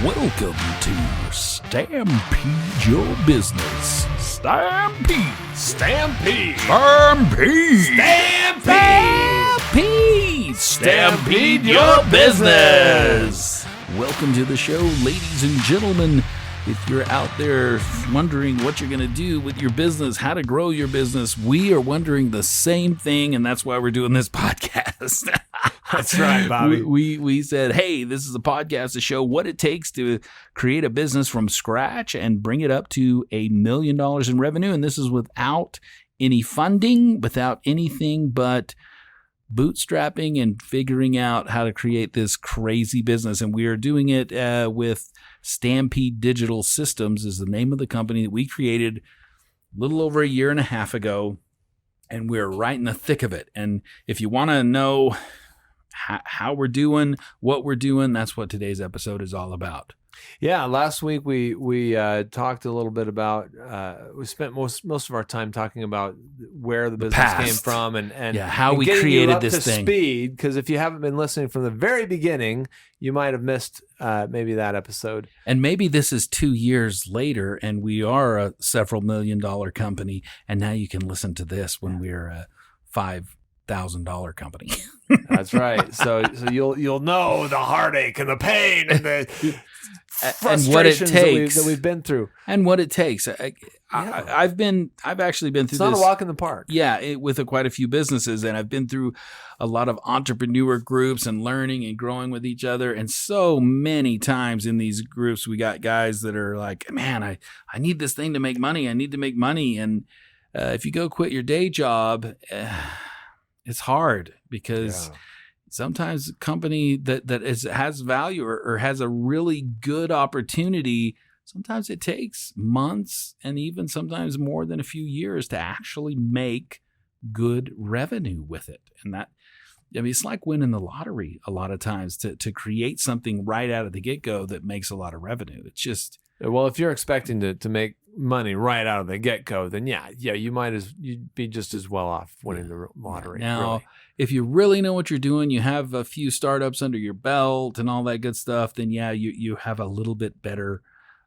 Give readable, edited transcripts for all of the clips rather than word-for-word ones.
Welcome to Stampede Your Business. Stampede. Stampede. Stampede. Stampede. Stampede Your Business. Welcome to the show, ladies and gentlemen. If you're out there wondering what you're going to do with your business, how to grow your business, we are wondering the same thing, and that's why we're doing this podcast. That's right, Bobby. We said, hey, this is a podcast to show what it takes to create a business from scratch and bring it up to $1 million in revenue, and this is without any funding, without anything but bootstrapping and figuring out how to create this crazy business. And we are doing it with Stampede Digital Systems is the name of the company that we created a little over a year and a half ago, and we're right in the thick of it. And if you want to know how we're doing, what we're doing, that's what today's episode is all about. Yeah, last week we talked a little bit about we spent most of our time talking about where the business past. came from and how we getting created you up this to thing. Speed, because if you haven't been listening from the very beginning, you might have missed maybe that episode. And maybe this is 2 years later, and we are a several $1 million company, and now you can listen to this when we're a $5,000 company. That's right. So you'll know the heartache and the pain and the and what it takes that we've been through, and what it takes. I've actually been through. It's not this, a walk in the park. Yeah, with quite a few businesses, and I've been through a lot of entrepreneur groups and learning and growing with each other. And so many times in these groups, we got guys that are like, "Man, I need this thing to make money. I need to make money." And if you go quit your day job, it's hard because. Yeah. Sometimes a company that has value or has a really good opportunity, sometimes it takes months and even sometimes more than a few years to actually make good revenue with it. And that, I mean, it's like winning the lottery a lot of times to create something right out of the get-go that makes a lot of revenue. It's just... Well, if you're expecting to make money right out of the get-go, then you'd be just as well off winning the lottery. Now, really. If you really know what you're doing, you have a few startups under your belt and all that good stuff, then you have a little bit better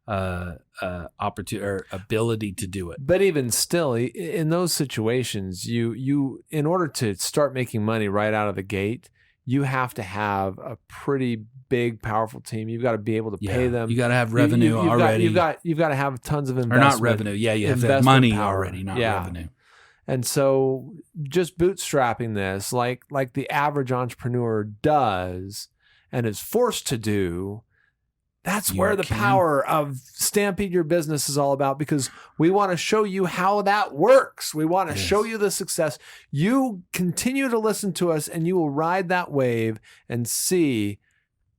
opportunity or ability to do it. But even still, in those situations, you in order to start making money right out of the gate, you have to have a pretty big, powerful team. You've got to be able to pay them. You got to have revenue already. You've got to have tons of investment. Or not revenue. Yeah, you have to have money already, not revenue. And so just bootstrapping this like the average entrepreneur does and is forced to do, that's where the power of Stampede Your Business is all about, because we want to show you how that works. We want to show you the success. You continue to listen to us and you will ride that wave and see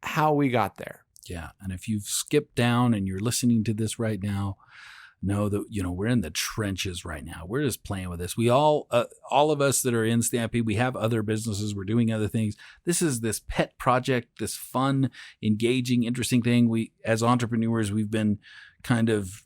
how we got there. Yeah. And if you've skipped down and you're listening to this right now, know that, we're in the trenches right now. We're just playing with this. We all of us that are in Stampede, we have other businesses. We're doing other things. This is this pet project, this fun, engaging, interesting thing. We, as entrepreneurs, we've been kind of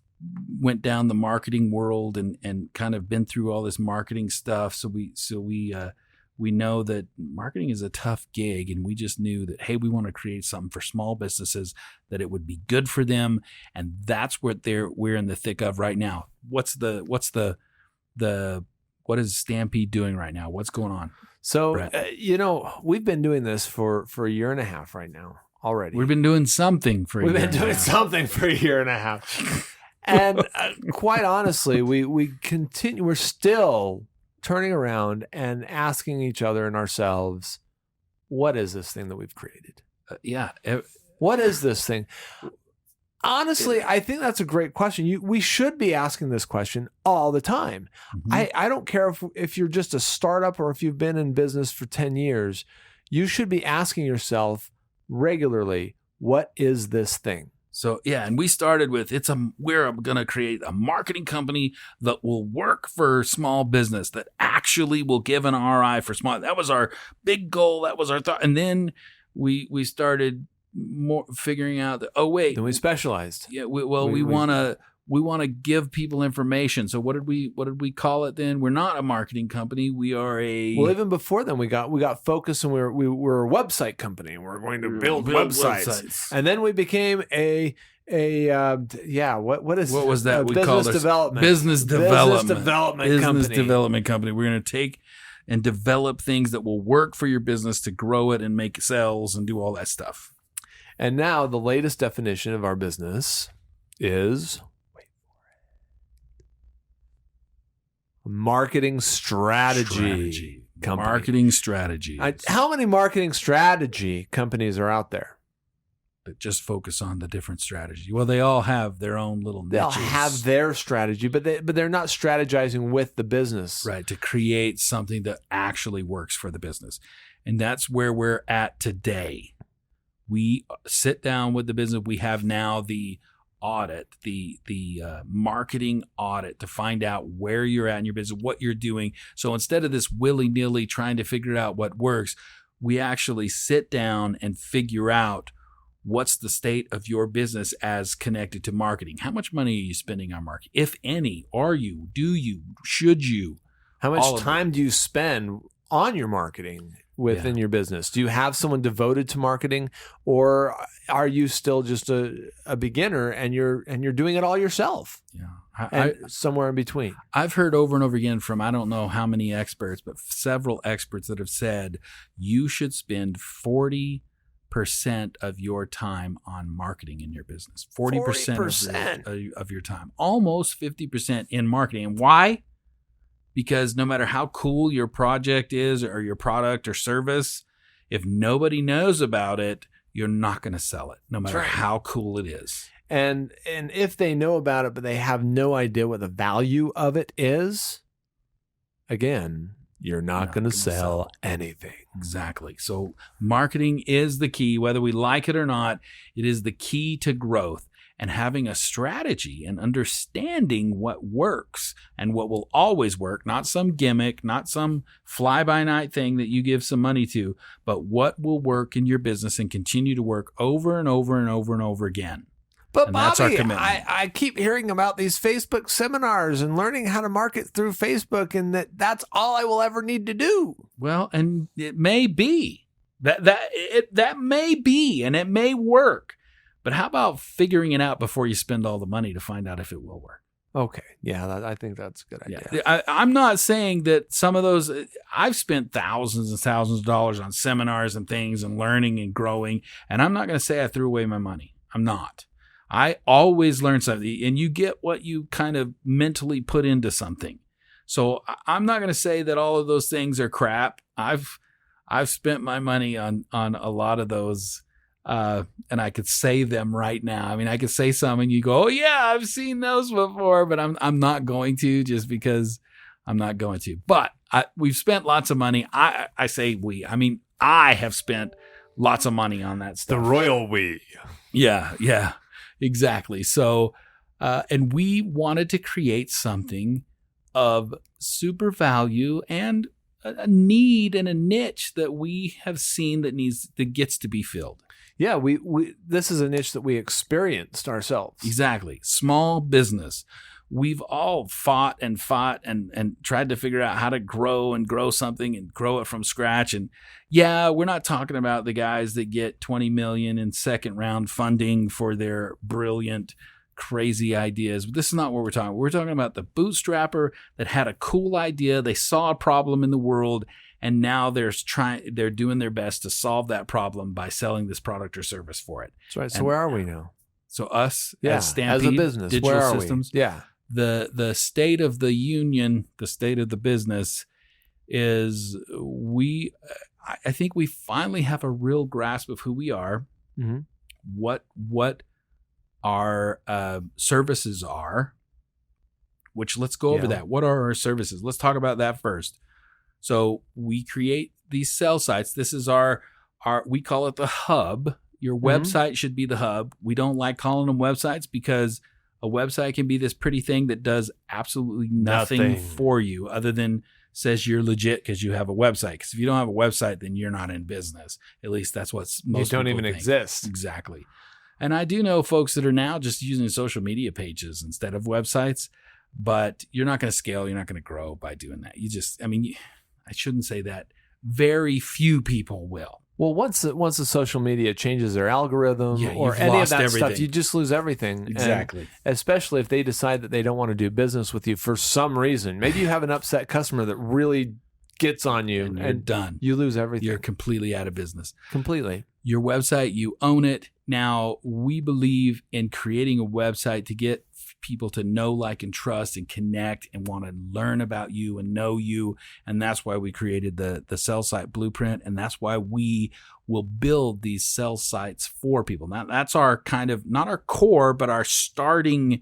went down the marketing world and kind of been through all this marketing stuff. So we know that marketing is a tough gig, and we just knew that, hey, we want to create something for small businesses that it would be good for them, and that's what we're in the thick of right now. What is Stampede doing right now? What's going on? So we've been doing this for a year and a half right now already. We've been doing something for a year. We've been doing something for a year and a half, and quite honestly, we continue. We're still turning around and asking each other and ourselves, what is this thing that we've created? What is this thing? Honestly, I think that's a great question. We should be asking this question all the time. Mm-hmm. I don't care if you're just a startup or if you've been in business for 10 years. You should be asking yourself regularly, what is this thing? So, and we started with, we're going to create a marketing company that will work for small business, that actually will give an ROI for small. That was our big goal. That was our thought. And then we started more figuring out that, then we specialized. Yeah. We want We want to give people information. So what did we call it then? We're not a marketing company. We are a Well, even before then, we got focused, and we were a website company. We're going to build websites, and then we became what was that? We called business development. Business Business development company. We're going to take and develop things that will work for your business to grow it and make sales and do all that stuff. And now the latest definition of our business is marketing strategy company. Marketing strategy. How many marketing strategy companies are out there? That just focus on the different strategy. Well, they all have their own little niches. They'll have their strategy, but they're not strategizing with the business. Right, to create something that actually works for the business. And that's where we're at today. We sit down with the business. We have now the audit, the marketing audit to find out where you're at in your business, what you're doing. So instead of this willy-nilly trying to figure out what works, we actually sit down and figure out what's the state of your business as connected to marketing. How much money are you spending on marketing? If any, are you? Do you? Should you? How much time do you spend on your marketing within your business? Do you have someone devoted to marketing, or are you still just a beginner and you're doing it all yourself? Yeah. Somewhere in between. I've heard over and over again from I don't know how many experts, but several experts that have said you should spend 40% of your time on marketing in your business. 40% of your time. Almost 50% in marketing. And why? Because no matter how cool your project is or your product or service, if nobody knows about it, you're not going to sell it, no matter how cool it is. And if they know about it, but they have no idea what the value of it is, again, you're not going to sell anything. Exactly. So marketing is the key, whether we like it or not. It is the key to growth. And having a strategy and understanding what works and what will always work, not some gimmick, not some fly-by-night thing that you give some money to, but what will work in your business and continue to work over and over and over and over again. But and Bobby, that's our commitment. I keep hearing about these Facebook seminars and learning how to market through Facebook, and that's all I will ever need to do. Well, and it may be that may be, and it may work. But how about figuring it out before you spend all the money to find out if it will work? Okay. Yeah, I think that's a good idea. Yeah. I'm not saying that some of those, I've spent thousands and thousands of dollars on seminars and things and learning and growing. And I'm not going to say I threw away my money. I'm not. I always learn something, and you get what you kind of mentally put into something. So I'm not going to say that all of those things are crap. I've spent my money on a lot of those. And I could say them right now. I mean, I could say some and you go, oh yeah, I've seen those before, but I'm not going to, just because I'm not going to. But we've spent lots of money. I say we. I mean, I have spent lots of money on that stuff. The royal we. Yeah, exactly. So, and we wanted to create something of super value and a need and a niche that we have seen that gets to be filled. Yeah, this is a niche that we experienced ourselves. Exactly. Small business. We've all fought and tried to figure out how to grow something and grow it from scratch. And yeah, we're not talking about the guys that get $20 million in second round funding for their brilliant, crazy ideas. This is not what we're talking about. We're talking about the bootstrapper that had a cool idea. They saw a problem in the world, and now they're doing their best to solve that problem by selling this product or service for it. That's right. So where are we now? So us as Stampede as a business, Digital where are Systems. We? Yeah. The state of the union, the state of the business is I think we finally have a real grasp of who we are, mm-hmm. what our services are, which let's go over that. What are our services? Let's talk about that first. So we create these sell sites. This is our we call it the hub. Your website should be the hub. We don't like calling them websites because a website can be this pretty thing that does absolutely nothing for you other than says you're legit because you have a website. Because if you don't have a website, then you're not in business. At least that's what most you don't people even think. Exist. Exactly. And I do know folks that are now just using social media pages instead of websites, but you're not going to scale. You're not going to grow by doing that. I shouldn't say that. Very few people will. Well, once the social media changes their algorithm or any of that stuff, you just lose everything. Exactly. And especially if they decide that they don't want to do business with you for some reason. Maybe you have an upset customer that really gets on you and you're done. You lose everything. You're completely out of business. Completely. Your website, you own it. Now, we believe in creating a website to get people to know, like, and trust and connect and want to learn about you and know you. And that's why we created the Sell Site Blueprint. And that's why we will build these sell sites for people. Now, that's our kind of, not our core, but our starting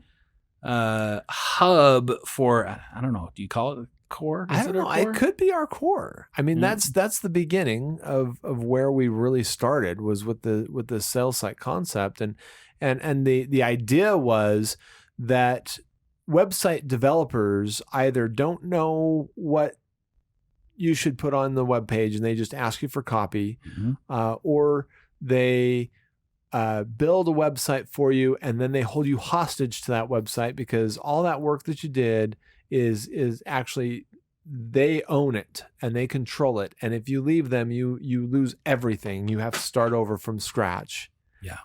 hub for, I don't know, do you call it a core? I don't know. It could be our core. I mean, that's the beginning of where we really started, was with the sales site concept. And the idea was that website developers either don't know what you should put on the web page and they just ask you for copy, or they build a website for you and then they hold you hostage to that website because all that work that you did is actually, they own it and they control it. And if you leave them, you lose everything. You have to start over from scratch. Yeah.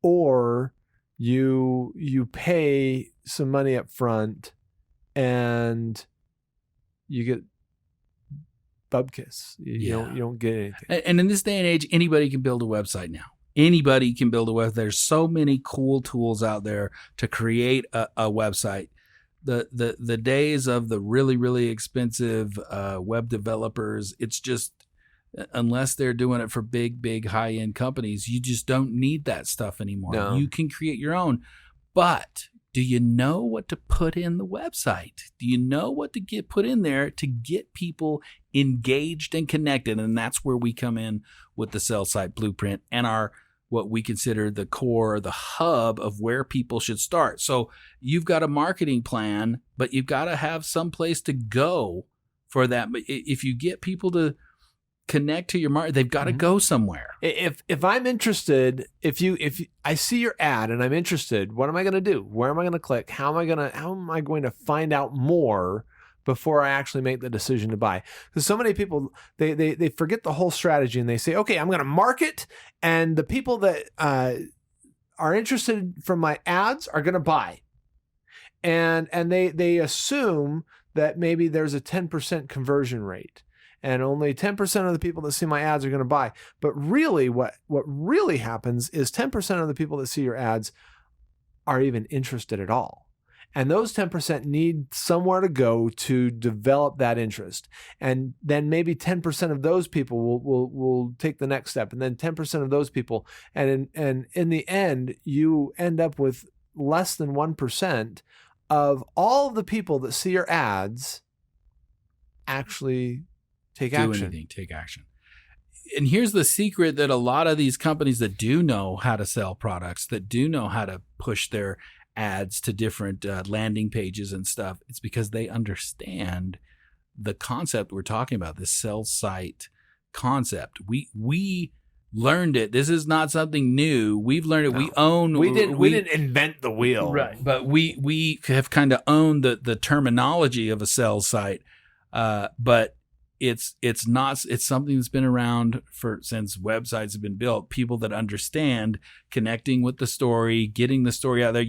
Or you pay some money up front and you get bubkiss. You don't get anything. And in this day and age, anybody can build a website now. Anybody can build a website. There's so many cool tools out there to create a website. The days of the really, really expensive web developers, it's just, unless they're doing it for big high-end companies, you just don't need that stuff anymore. No. You can create your own. But do you know what to put in the website? Do you know what to get put in there to get people engaged and connected? And that's where we come in with the Sell Site Blueprint and our, what we consider the core, the hub of where people should start. So you've got a marketing plan, but you've got to have some place to go for that. But if you get people to connect to your market, they've got to go somewhere. If I'm interested, if I see your ad and I'm interested, what am I going to do? Where am I going to click? How am I going to find out more before I actually make the decision to buy? Because so many people, they forget the whole strategy and they say, okay, I'm going to market, and the people that are interested from my ads are going to buy. And they assume that maybe there's a 10% conversion rate, and only 10% of the people that see my ads are going to buy. But really, what really happens is 10% of the people that see your ads are even interested at all. And those 10% need somewhere to go to develop that interest. And then maybe 10% of those people will take the next step. And then 10% of those people. And in the end, you end up with less than 1% of all of the people that see your ads actually take action. Take action. And here's the secret that a lot of these companies that do know how to sell products, that do know how to push their ads to different landing pages and stuff, it's because they understand the concept we're talking about, this sell site concept. We learned it. This is not something new. We've learned it. No. We didn't invent the wheel. Right. But we have kind of owned the terminology of a sell site. But it's something that's been around since websites have been built. People that understand connecting with the story, getting the story out there.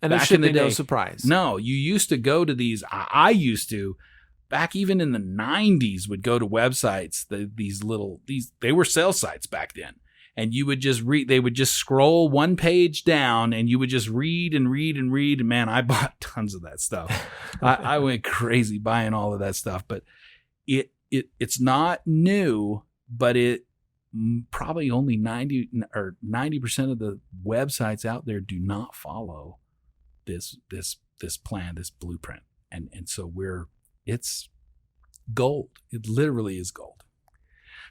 And there should be no surprise. No, you used to go to these. I used to, back even in the 90s, would go to websites. They were sales sites back then, and you would just read. They would just scroll one page down, and you would just read and read and read. And man, I bought tons of that stuff. I went crazy buying all of that stuff, but it's not new, but it probably only 90% of the websites out there do not follow this plan, this blueprint. And so it's gold. It literally is gold.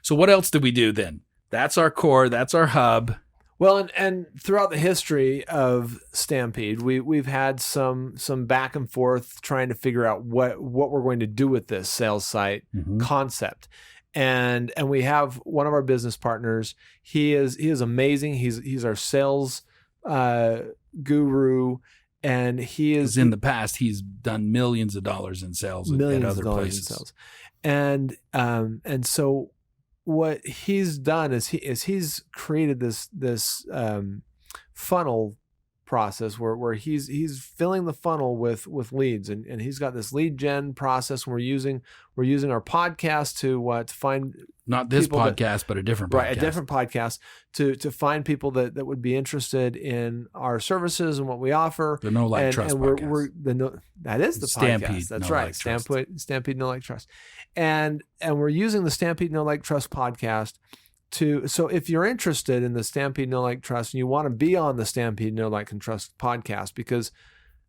So what else do we do then? That's our core. That's our hub. Well, and throughout the history of Stampede, we've had some back and forth trying to figure out what we're going to do with this sales site concept. And we have one of our business partners. He is amazing. He's our sales guru, and he is 'Cause in the past he's done millions of dollars in sales at other places. And so what he's done is he's created this funnel process where he's filling the funnel with leads, and he's got this lead gen process. We're using our podcast to find Not this podcast, but a different podcast. Right, a different podcast to find people that would be interested in our services and what we offer. The No Like Trust podcast. That is the Stampede, podcast. That's No right. Like Trust. Stampede No Like Trust. And we're using the Stampede No Like Trust podcast so if you're interested in the Stampede No Like Trust and you want to be on the Stampede No Like and Trust podcast, because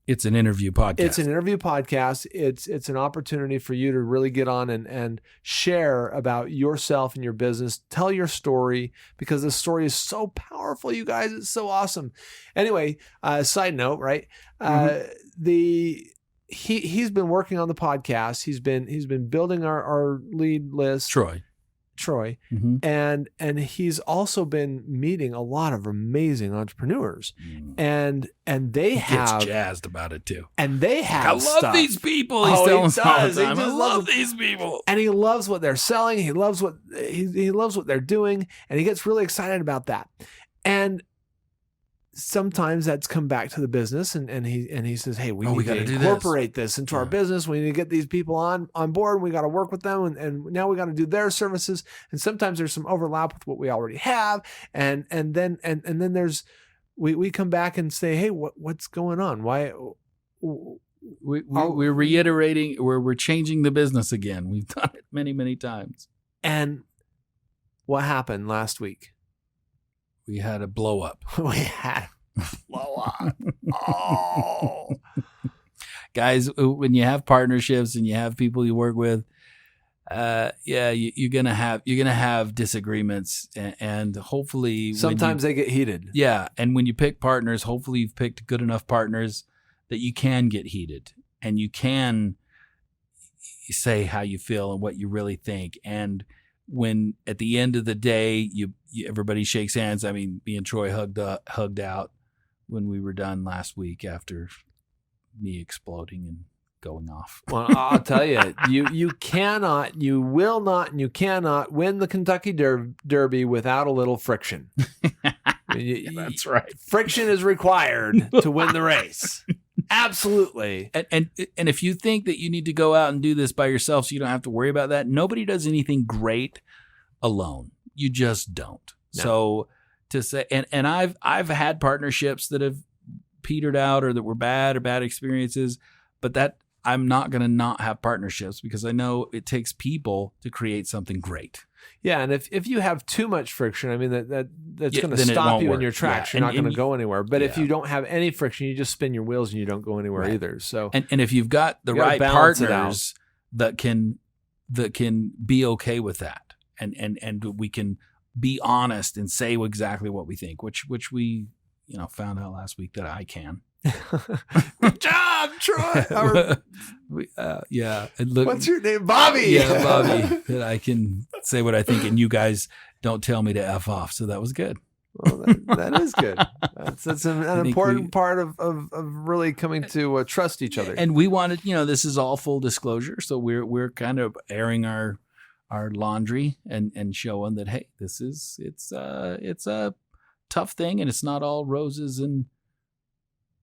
it's an interview podcast. It's an interview podcast. It's an opportunity for you to really get on and share about yourself and your business. Tell your story, because the story is so powerful, you guys. It's so awesome. Anyway, side note, right? He's been working on the podcast. He's been building our lead list. Troy. Mm-hmm. And he's also been meeting a lot of amazing entrepreneurs, and they gets jazzed about it too. And they have these people. He's telling us all the time. I love these people, and he loves what they're selling. He loves what they're doing, and he gets really excited about that. And sometimes that's come back to the business, and he says, hey, we need to incorporate this into our business. We need to get these people on board. We got to work with them, and now we got to do their services. And sometimes there's some overlap with what we already have, and then there's we come back and say, hey, what's going on? Why? We're reiterating, we're changing the business again. We've done it many times. And what happened last week? We had a blow up. Oh, guys, when you have partnerships and you have people you work with, you're gonna have disagreements, and hopefully sometimes they get heated. Yeah, and when you pick partners, hopefully you've picked good enough partners that you can get heated and you can say how you feel and what you really think. And when at the end of the day, everybody shakes hands. I mean, me and Troy hugged out when we were done last week after me exploding and going off. Well, I'll tell you, you cannot, you will not, and you cannot win the Kentucky Derby without a little friction. That's right. Friction is required to win the race. Absolutely. And if you think that you need to go out and do this by yourself so you don't have to worry about that, nobody does anything great alone. You just don't. No. So to say, and I've had partnerships that have petered out or that were bad experiences, but that I'm not going to not have partnerships because I know it takes people to create something great. Yeah, and if you have too much friction, I mean that's going to stop you in your tracks. You're not going to go anywhere. But if you don't have any friction, you just spin your wheels and you don't go anywhere either. So and if you've got the right partners that can be okay with that, and we can be honest and say exactly what we think, which we found out last week that I can. Good job, Troy. What's your name? Bobby. Yeah, Bobby. That I can say what I think, and you guys don't tell me to F off. So that was good. Well, that is good. That's an important part of really coming to trust each other. And we wanted, this is all full disclosure, so we're kind of airing our laundry and showing that, hey, it's a tough thing, and it's not all roses and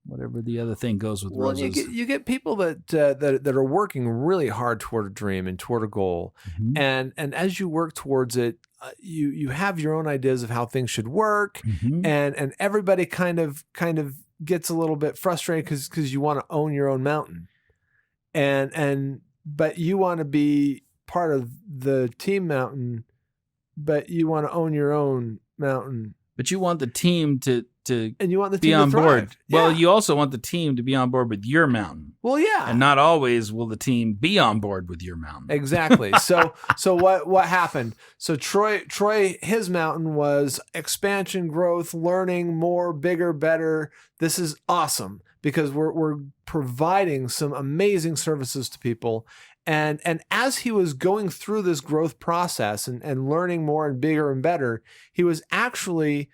whatever the other thing goes with roses. You get people that are working really hard toward a dream and toward a goal, and as you work towards it, you have your own ideas of how things should work, and everybody kind of gets a little bit frustrated because you want to own your own mountain, but you want to be part of the team mountain, but you want to own your own mountain. But you want the team to and you want the be team on to board. Yeah. Well, you also want the team to be on board with your mountain. Well, yeah. And not always will the team be on board with your mountain. Exactly. So what happened? So Troy, his mountain was expansion, growth, learning more, bigger, better. This is awesome because we're providing some amazing services to people. And as he was going through this growth process and learning more and bigger and better, he was actually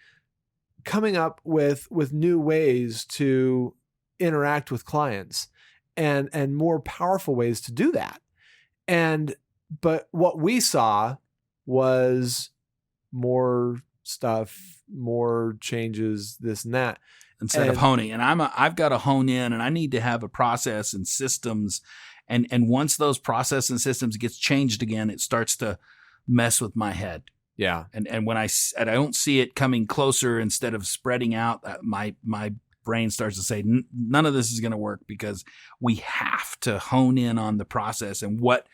coming up with new ways to interact with clients and more powerful ways to do that. But what we saw was more stuff, more changes, this and that. Instead of honing. And I've got to hone in, and I need to have a process and systems. And once those process and systems gets changed again, it starts to mess with my head. Yeah. And when I don't see it coming closer instead of spreading out, my brain starts to say, none of this is going to work, because we have to hone in on the process and what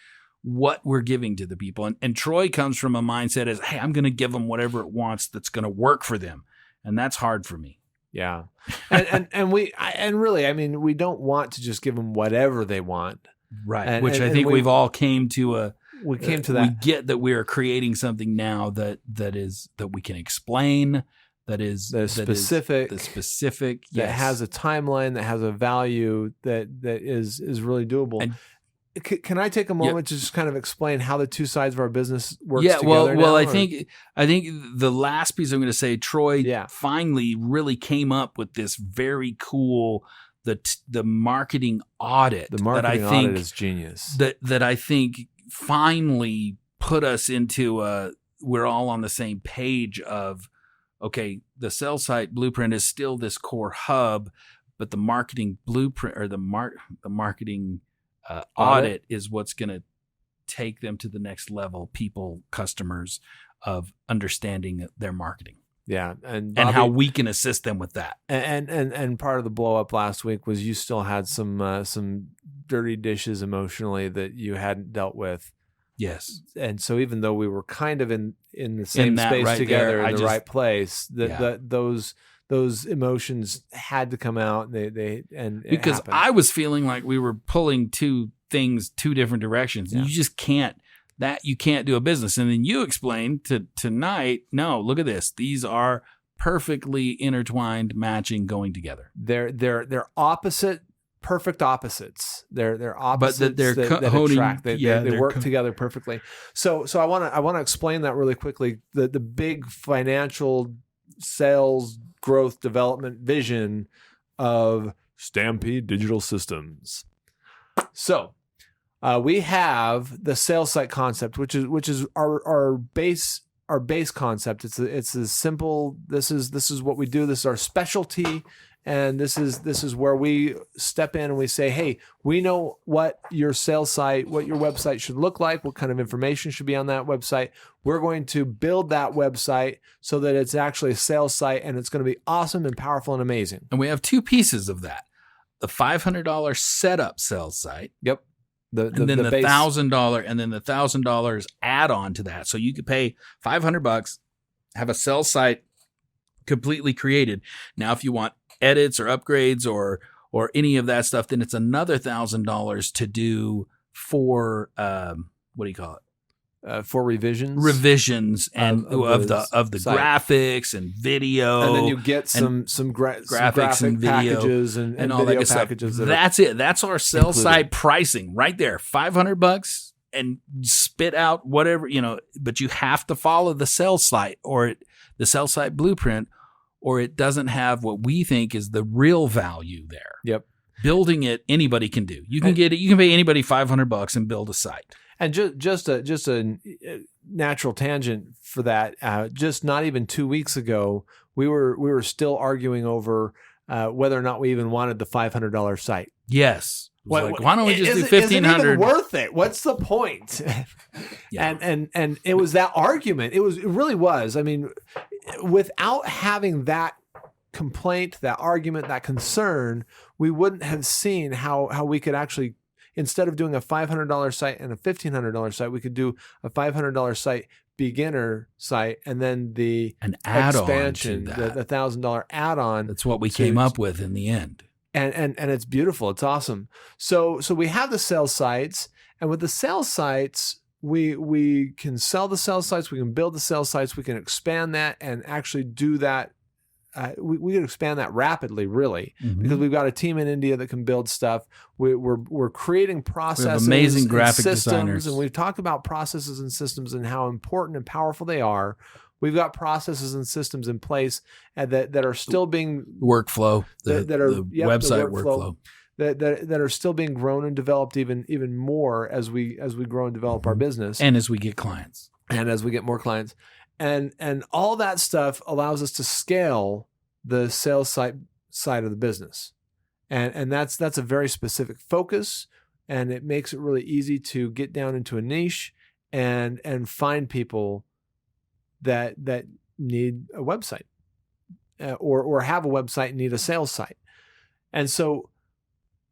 we're giving to the people. And Troy comes from a mindset as, hey, I'm going to give them whatever it wants that's going to work for them. And that's hard for me. Yeah. And really, I mean, we don't want to just give them whatever they want. Right. Which I think we've all came to we that. We get that we are creating something now that we can explain, that is specific, that has a timeline, that has a value, that is really doable. And can I take a moment to just kind of explain how the two sides of our business works together? Well, I think the last piece I'm going to say, Troy finally really came up with this very cool the marketing audit. The marketing audit is genius. That I think finally put us into we're all on the same page of, okay, the sales site blueprint is still this core hub, but the marketing blueprint or the marketing audit is what's going to take them to the next level, customers, of understanding their marketing. Yeah. And how we can assist them with that. And part of the blow up last week was you still had some dirty dishes emotionally that you hadn't dealt with. Yes. And so even though we were kind of in the same space right together in the right place, those emotions had to come out. Because I was feeling like we were pulling two different directions. Yeah. You just can't do a business. And then you explained tonight, no, look at this. These are perfectly intertwined, matching, going together. They're opposite, perfect opposites. They're opposites, but that that attract. They work together perfectly. So I want to explain that really quickly. The big financial sales growth development vision of Stampede Digital Systems. So we have the sales site concept, which is our base concept. It's as simple. This is what we do. This is our specialty, and this is where we step in and we say, hey, we know what your sales site, what your website should look like, what kind of information should be on that website. We're going to build that website so that it's actually a sales site, and it's going to be awesome and powerful and amazing. And we have two pieces of that: the $500 setup sales site. Yep. And then the $1,000, and then the $1,000 add on to that. So you could pay $500, have a sales site completely created. Now, if you want edits or upgrades or any of that stuff, then it's another $1,000 to do for what do you call it? For revisions and of the graphics and video, and then you get some graphics and video packages and all that packages. That's it. That's our sales site pricing right there. $500 and spit out whatever, but you have to follow the sales site the sales site blueprint, or it doesn't have what we think is the real value there. Yep. Building it, anybody can do. You can get it. You can pay anybody $500 and build a site. And just a natural tangent for that. Just not even 2 weeks ago, we were still arguing over whether or not we even wanted the $500 site. Yes. Why don't we just do $1,500? Is it even worth it? What's the point? Yeah. And it was that argument. It really was. I mean, without having that complaint, that argument, that concern, we wouldn't have seen how we could actually. Instead of doing a $500 site and a $1,500 site, we could do a $500 site, beginner site, and then an expansion, the $1,000 add-on. That's what we came up with in the end. And it's beautiful. It's awesome. So we have the sales sites, and with the sales sites, we can sell the sales sites, we can build the sales sites, we can expand that and actually do that. We can expand that rapidly, really, because we've got a team in India that can build stuff. We're creating processes, we have amazing graphic systems, designers, and we've talked about processes and systems and how important and powerful they are. We've got processes and systems in place that are still being workflow, the website the workflow. That are still being grown and developed even more as we grow and develop our business, and as we get clients, and as we get more clients, and all that stuff allows us to scale the sales side of the business, and that's a very specific focus, and it makes it really easy to get down into a niche and find people that need a website or have a website and need a sales site, and so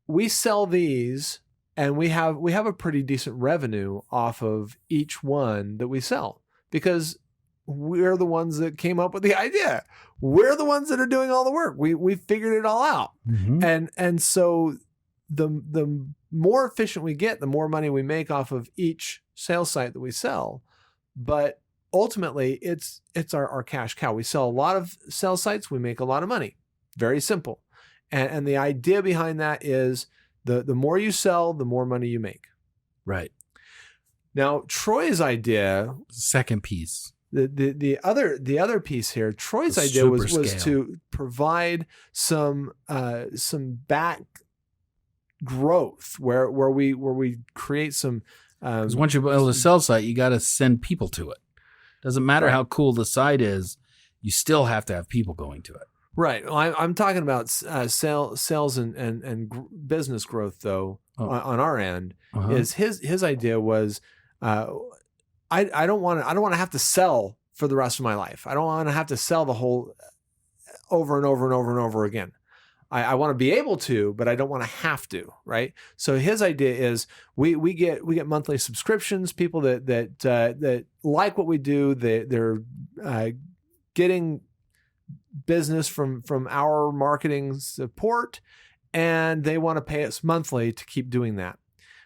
we sell these, and we have a pretty decent revenue off of each one that we sell, because we're the ones that came up with the idea. We're the ones that are doing all the work. We figured it all out. Mm-hmm. And so the more efficient we get, the more money we make off of each sales site that we sell. But ultimately, it's our cash cow. We sell a lot of sales sites, we make a lot of money. Very simple. And the idea behind that is the more you sell, the more money you make. Right. Now, Troy's idea, second piece, the other piece here, Troy's idea was to provide some back growth where we create some. Because once you build a sales site, you got to send people to it. Doesn't matter how cool the site is, you still have to have people going to it. Right. Well, I'm talking about sales and business growth, though. On our end, is his idea was, I don't want to have to sell for the rest of my life. I don't want to have to sell the whole over and over and over and over again. I want to be able to, but I don't want to have to. Right. So his idea is we get monthly subscriptions. People that like what we do, they're getting business from our marketing support, and they want to pay us monthly to keep doing that.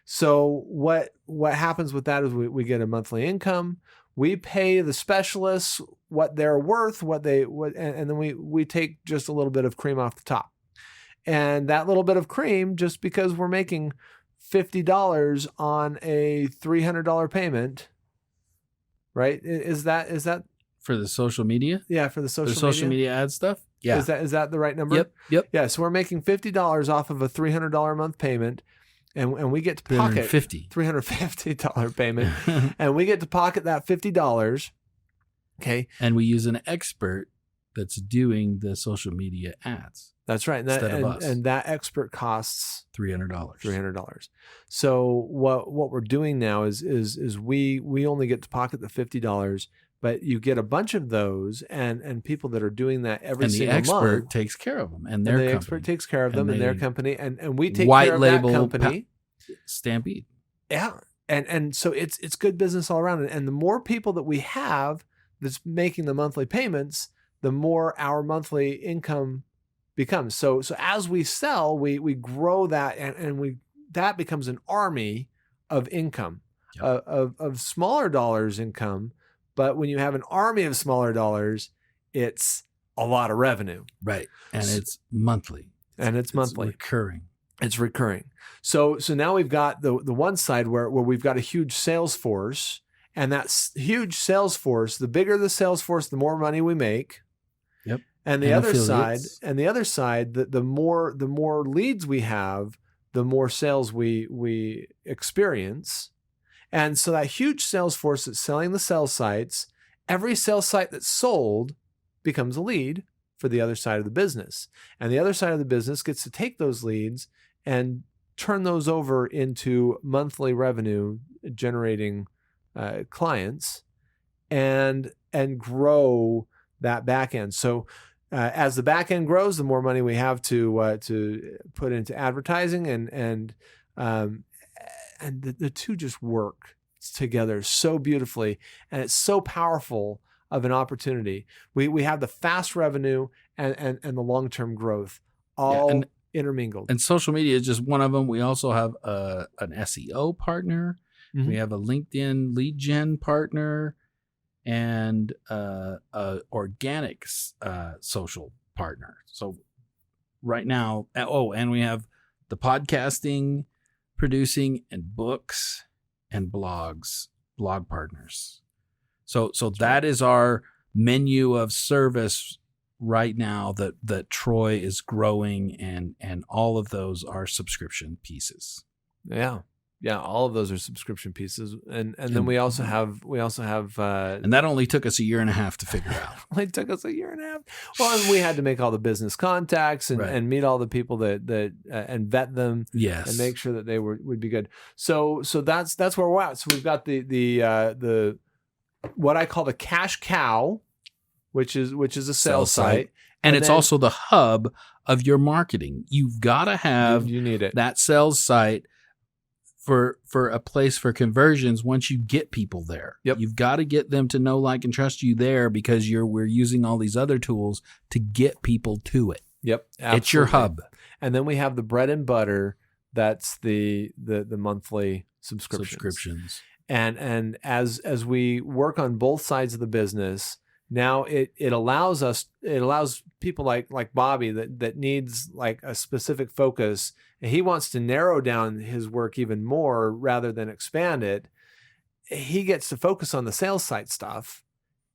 So what happens with that is we get a monthly income. We pay the specialists what they're worth, and then we take just a little bit of cream off the top. And that little bit of cream, just because we're making $50 on a $300 payment, right? Is that for the social media? Yeah, for the social media ad stuff. Yeah, is that the right number? Yep. Yeah, so we're making $50 off of a $300 a month payment, and we get to pocket $350 payment, and we get to pocket that $50. Okay, and we use an expert that's doing the social media ads. That's right, and that expert costs $300. So what we're doing now is we only get to pocket the $50. But you get a bunch of those, and people that are doing that every single month. And the expert takes care of them, and the expert takes care of them and their company, and we take care of that company. Stampede. Yeah, and so it's good business all around. And the more people that we have that's making the monthly payments, the more our monthly income becomes. So as we sell, we grow that, and that becomes an army of income, of smaller dollars income. But when you have an army of smaller dollars, it's a lot of revenue. Right. And it's monthly. It's recurring. It's recurring. So now we've got the one side where we've got a huge sales force, and that huge sales force, the bigger the sales force, the more money we make. Yep. And the other side, the more leads we have, the more sales we experience. And so that huge sales force that's selling the sales sites, every sales site that's sold becomes a lead for the other side of the business. And the other side of the business gets to take those leads and turn those over into monthly revenue generating clients and grow that back end. So as the back end grows, the more money we have to put into advertising, and the two just work together so beautifully, and it's so powerful of an opportunity. We have the fast revenue and the long-term growth all intermingled. And social media is just one of them. We also have an SEO partner. Mm-hmm. We have a LinkedIn lead gen partner, and organic social partner. So right now, and we have the podcasting, producing, and books and blog partners. So that is our menu of service right now that Troy is growing, and all of those are subscription pieces. Yeah. Yeah, all of those are subscription pieces, and then we also have and that only took us a year and a half to figure out. It took us a year and a half. Well, and we had to make all the business contacts and meet all the people that and vet them, yes, and make sure that they would be good. So that's where we're at. So we've got the what I call the cash cow, which is a sales site. And it's also the hub of your marketing. You've got to have you need it. That sales site for a place for conversions once you get people there. Yep. You've got to get them to know, like, and trust you there, because we're using all these other tools to get people to it. Yep. Absolutely. It's your hub. And then we have the bread and butter. That's the monthly subscriptions. And as we work on both sides of the business, now it allows people like Bobby that needs like a specific focus, and he wants to narrow down his work even more rather than expand it. He gets to focus on the sales site stuff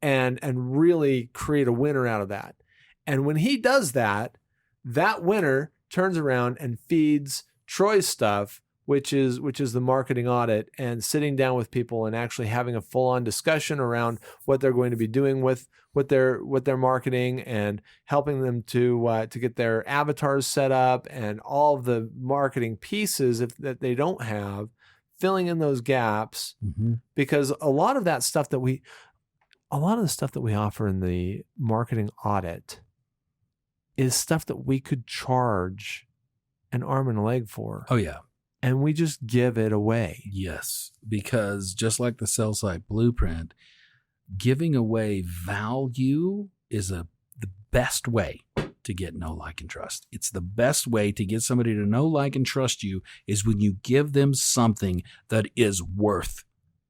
and really create a winner out of that. And when he does that winner turns around and feeds Troy's stuff, which is the marketing audit, and sitting down with people and actually having a full-on discussion around what they're going to be doing with their marketing, and helping them to get their avatars set up and all of the marketing pieces that they don't have, filling in those gaps. Mm-hmm. Because a lot of the stuff that we offer in the marketing audit is stuff that we could charge an arm and a leg for. Oh yeah. And we just give it away. Yes, because just like the sales site blueprint, giving away value is the best way to get know, like, and trust. It's the best way to get somebody to know, like, and trust you is when you give them something that is worth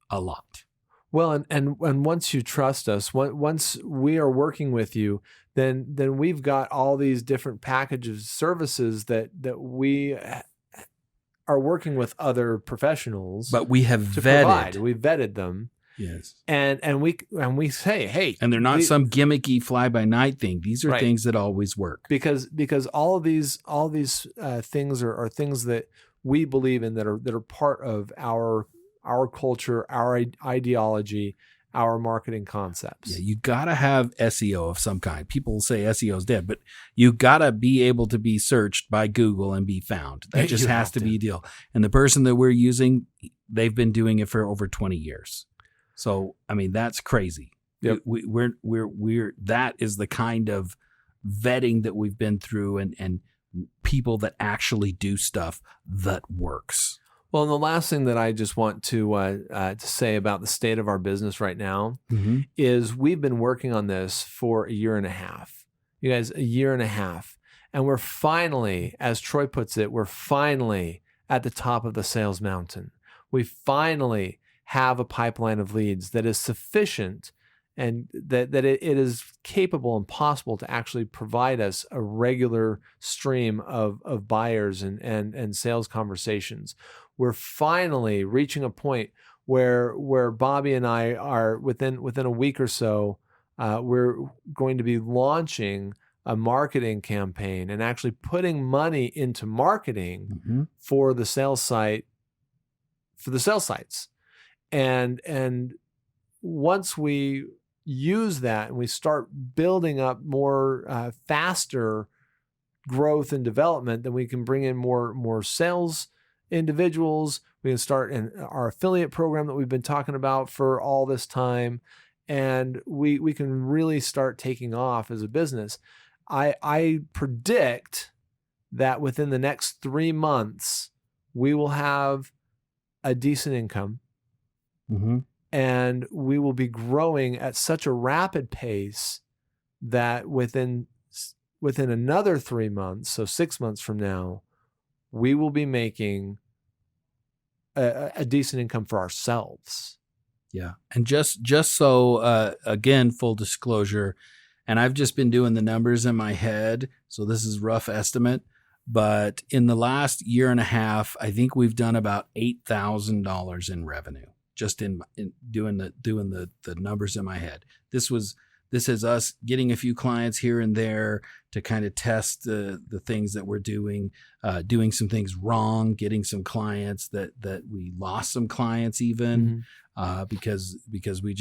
a lot. Well, and once you trust us, once we are working with you, then we've got all these different packages of services that we are working with other professionals, but we have vetted. We vetted them. Yes. And we say, hey, and they're not some gimmicky fly by night thing. These are things that always work. Because all these things are things that we believe in, that are part of our culture, our ideology, our marketing concepts. Yeah, you got to have SEO of some kind. People say SEO is dead, but you got to be able to be searched by Google and be found. That just has to be a deal. And the person that we're using, they've been doing it for over 20 years. So, I mean, that's crazy. Yep. We're that is the kind of vetting that we've been through, and people that actually do stuff that works. Well, and the last thing that I just want to say about the state of our business right now Mm-hmm. is we've been working on this for a year and a half. You guys, a year and a half. And we're finally, as Troy puts it, we're finally at the top of the sales mountain. We finally have a pipeline of leads that is sufficient, and that it is capable and possible to actually provide us a regular stream of buyers and sales conversations. We're finally reaching a point where Bobby and I are within a week or so, we're going to be launching a marketing campaign and actually putting money into marketing Mm-hmm. for the sales site, for the sales sites. And once we use that and we start building up more faster growth and development, then we can bring in more sales individuals. We can start in our affiliate program that we've been talking about for all this time, and we can really start taking off as a business. I predict that within the next 3 months, we will have a decent income. Mm-hmm. And we will be growing at such a rapid pace that within another 3 months, so 6 months from now, we will be making a decent income for ourselves. Yeah. And just so, again, full disclosure, and I've just been doing the numbers in my head, so this is rough estimate, but in the last year and a half, I think we've done about $8,000 in revenue. Just in doing the numbers in my head. This was This is us getting a few clients here and there to kind of test the things that we're doing some things wrong, getting some clients that we lost some clients even because we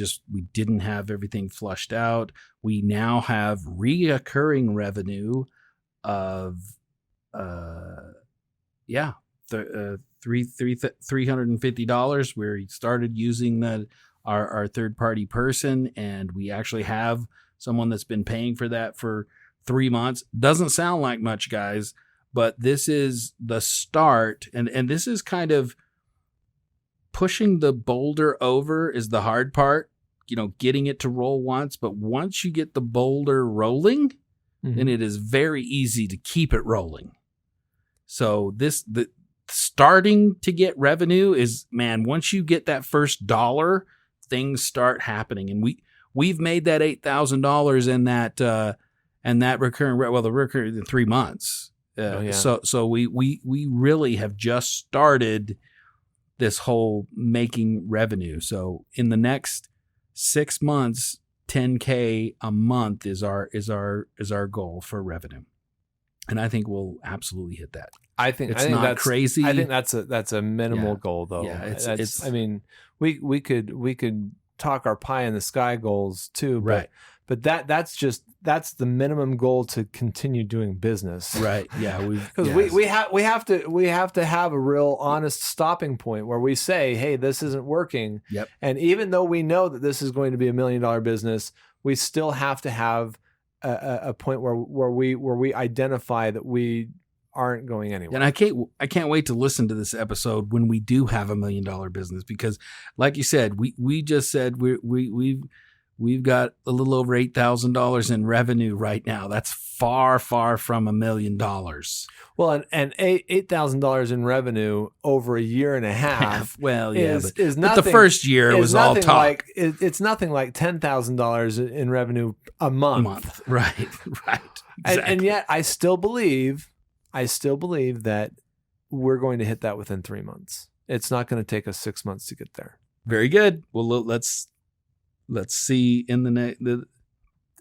didn't have everything flushed out. We now have reoccurring revenue of $350. We started using our third party person, and we actually have someone that's been paying for that for 3 months. Doesn't sound like much, guys, but this is the start, and this is kind of pushing the boulder over is the hard part, getting it to roll once. But once you get the boulder rolling, then it is very easy to keep it rolling. So the starting to get revenue is, man, once you get that first dollar, things start happening. And we've made that $8,000 in that the recurring in 3 months. So we really have just started this whole making revenue. So in the next 6 months, $10K a month is our goal for revenue. And I think we'll absolutely hit that. I think not that's crazy. I think that's a minimal goal, though. Yeah, it's. I mean, we could talk our pie in the sky goals too, right? But that's the minimum goal to continue doing business, right? Yeah, because we have to have a real honest stopping point where we say, hey, this isn't working. Yep. And even though we know that this is going to be $1 million business, we still have to have a point where we identify that we aren't going anywhere. And I can't wait to listen to this episode when we do have $1 million business, because like you said, we just said we've got a little over $8,000 in revenue right now. That's far from $1 million. Well, and $8,000 in revenue over a year and a half. Well, yeah, is nothing. But the first year it was all talk. It's nothing like $10,000 in revenue a month. Right. Exactly. And yet I still believe that we're going to hit that within 3 months. It's not going to take us 6 months to get there. Very good. Well, let's see in the next.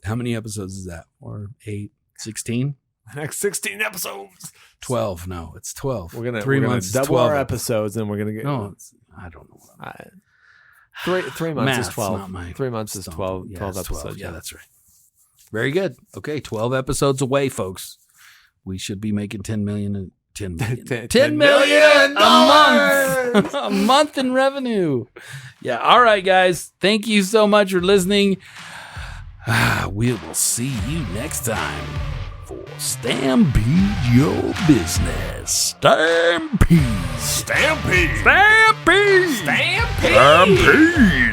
How many episodes is that? Or 8, 16? The next 16 episodes. 12. No, it's 12. We're gonna 3 months. Double 12 our episodes, and we're gonna get. No, I don't know. 3 months is 12. Not my 3 months is 12. Yeah, 12 episodes. 12. Yeah, that's right. Very good. Okay, 12 episodes away, folks. We should be making $10 million. $10 million a month. A month in revenue. Yeah. All right, guys. Thank you so much for listening. We will see you next time for Stampede Your Business.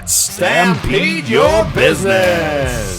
Stampede Your Business.